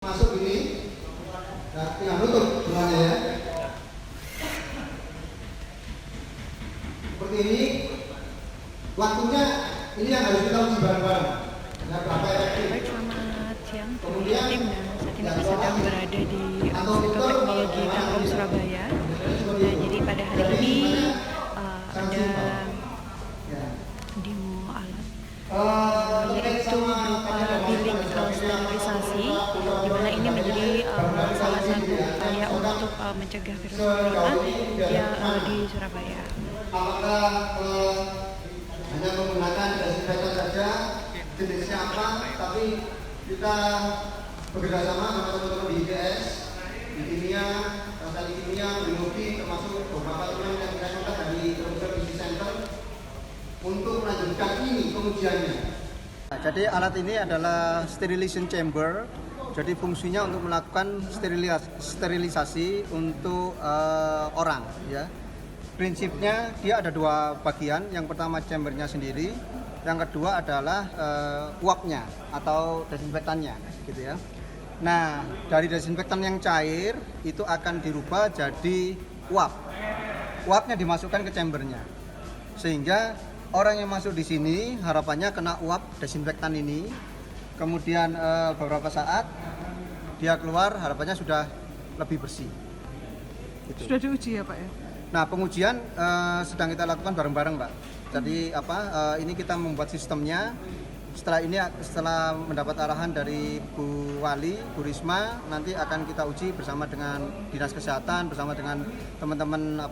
Masuk ini, nah, tinggal nutup semuanya ya. Seperti ini, waktunya ini yang harus kita uji bareng-bareng. Ya, berapa efektif? Baik, selamat siang. Kemudian, Tim dan saat ini saya sedang berada di Institut Teknologi Telkom Surabaya. Nah, jadi pada hari ini ada demo alat yaitu berupa bilik sterilisasi, di mana ini menjadi salah satu upaya untuk mencegah virus corona di Surabaya. Apakah hanya menggunakan desinfektan saja, jenisnya apa, tapi kita bekerjasama sama teman-teman di ITS, di kimia, di kimia, biologi, termasuk beberapa teman yang kita kontak dari Kementerian Gizi Center untuk melanjutkan ini pengujiannya. Jadi alat ini adalah sterilization chamber. Jadi fungsinya untuk melakukan sterilisasi untuk orang, ya. Prinsipnya dia ada dua bagian. Yang pertama chambernya sendiri, yang kedua adalah uapnya atau desinfektannya, gitu ya. Nah, dari desinfektan yang cair itu akan dirubah jadi uap. Uapnya dimasukkan ke chambernya, sehingga orang yang masuk di sini harapannya kena uap desinfektan ini. Kemudian beberapa saat dia keluar, harapannya sudah lebih bersih. Gitu. Sudah diuji ya Pak ya? Nah, pengujian sedang kita lakukan bareng-bareng, Pak. Jadi ini kita membuat sistemnya. Setelah mendapat arahan dari Bu Wali, Bu Risma, nanti akan kita uji bersama dengan Dinas Kesehatan, bersama dengan teman-teman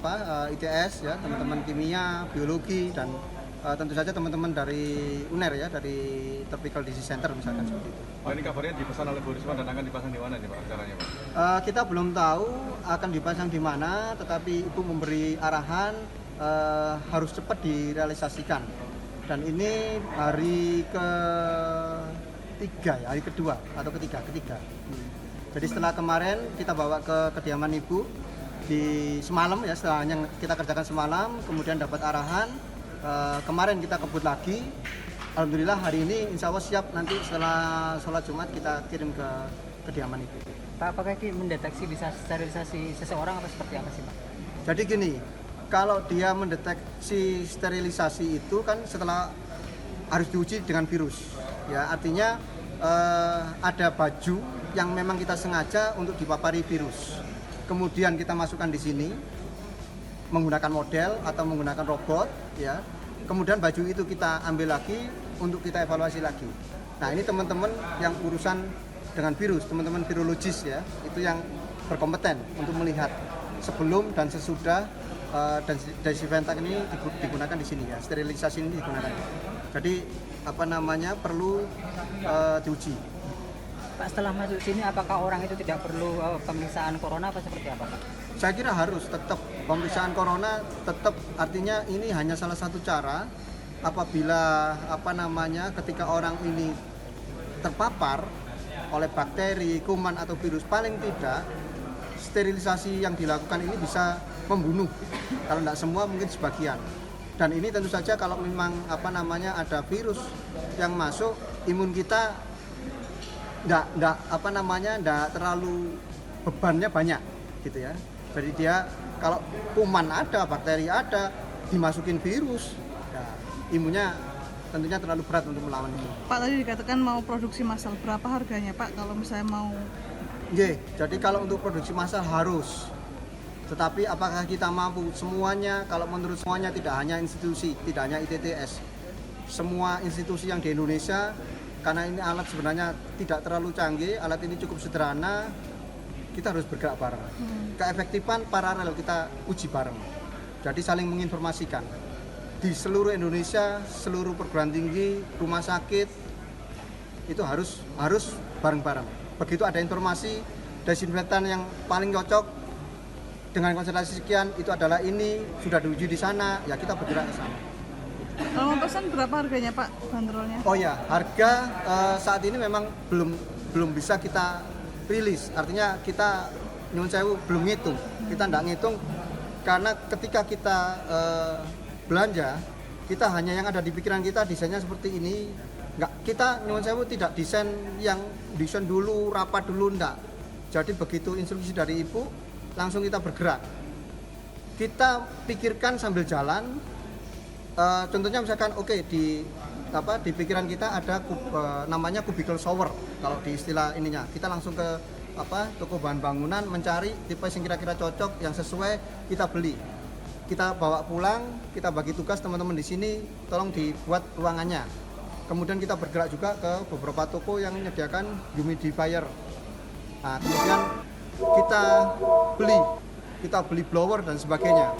ITS, ya, teman-teman kimia, biologi, dan tentu saja teman-teman dari UNER, ya, dari Tropical Disease Center misalkan seperti itu. Oh, ini kabarnya dipesan oleh Bu Risma dan akan dipasang di mana nih Pak caranya Pak? Kita belum tahu akan dipasang di mana, tetapi Ibu memberi arahan harus cepat direalisasikan. Dan ini hari kedua atau ketiga. Jadi setelah kemarin kita bawa ke kediaman Ibu di semalam, ya, setelah yang kita kerjakan semalam, kemudian dapat arahan. Kemarin kita kebut lagi. Alhamdulillah hari ini insya Allah siap, nanti setelah sholat Jumat kita kirim ke kediaman Ibu. Pak, apakah ini mendeteksi bisa sterilisasi seseorang atau seperti apa sih Pak? Jadi gini, kalau dia mendeteksi sterilisasi itu kan setelah harus diuji dengan virus, ya, artinya ada baju yang memang kita sengaja untuk dipapari virus. Kemudian kita masukkan di sini menggunakan model atau menggunakan robot, ya. Kemudian baju itu kita ambil lagi untuk kita evaluasi lagi. Nah, ini teman-teman yang urusan dengan virus, teman-teman virologis, ya, itu yang berkompeten untuk melihat sebelum dan sesudah desinfektan ini digunakan di sini, ya, sterilisasi ini digunakan. Jadi perlu diuji. Pak, setelah masuk sini apakah orang itu tidak perlu pemeriksaan corona atau seperti apa Pak? Saya kira harus tetap pemeriksaan corona, tetap, artinya ini hanya salah satu cara apabila ketika orang ini terpapar oleh bakteri, kuman atau virus, paling tidak sterilisasi yang dilakukan ini bisa membunuh. Kalau tidak semua, mungkin sebagian. Dan ini tentu saja kalau memang ada virus yang masuk, imun kita tidak terlalu bebannya banyak, gitu ya. Jadi dia kalau kuman ada, bakteri ada, dimasukin virus, ya, imunnya tentunya terlalu berat untuk melawan itu. Pak, tadi dikatakan mau produksi massal, berapa harganya Pak kalau misalnya mau? Jadi kalau untuk produksi massal harus. Tetapi apakah kita mampu semuanya? Kalau menurut semuanya, tidak hanya institusi, tidak hanya ITTS, semua institusi yang di Indonesia, karena ini alat sebenarnya tidak terlalu canggih, alat ini cukup sederhana, kita harus bergerak bareng. Keefektifan paralel kita uji bareng. Jadi saling menginformasikan. Di seluruh Indonesia, seluruh perguruan tinggi, rumah sakit, itu harus bareng-bareng. Begitu ada informasi desinfektan yang paling cocok dengan konsentrasi sekian, itu adalah ini, sudah diuji di sana, ya kita bergerak ke sana. Kalau mau pesan berapa harganya Pak, bandrolnya? Oh ya, harga saat ini memang belum bisa kita rilis. Artinya kita nyuwun sewu belum ngitung. Kita tidak ngitung karena ketika kita belanja, kita hanya yang ada di pikiran kita desainnya seperti ini, Nggak, kita nyuwun sewu tidak desain dulu, rapat dulu, enggak. Jadi begitu instruksi dari ibu, langsung kita bergerak. Kita pikirkan sambil jalan. Contohnya misalkan di pikiran kita ada namanya cubicle shower kalau di istilah ininya. Kita langsung ke toko bahan bangunan mencari tipe yang kira-kira cocok yang sesuai, kita beli. Kita bawa pulang, kita bagi tugas teman-teman di sini, tolong dibuat ruangannya. Kemudian kita bergerak juga ke beberapa toko yang menyediakan humidifier. Nah, kemudian kita beli blower dan sebagainya.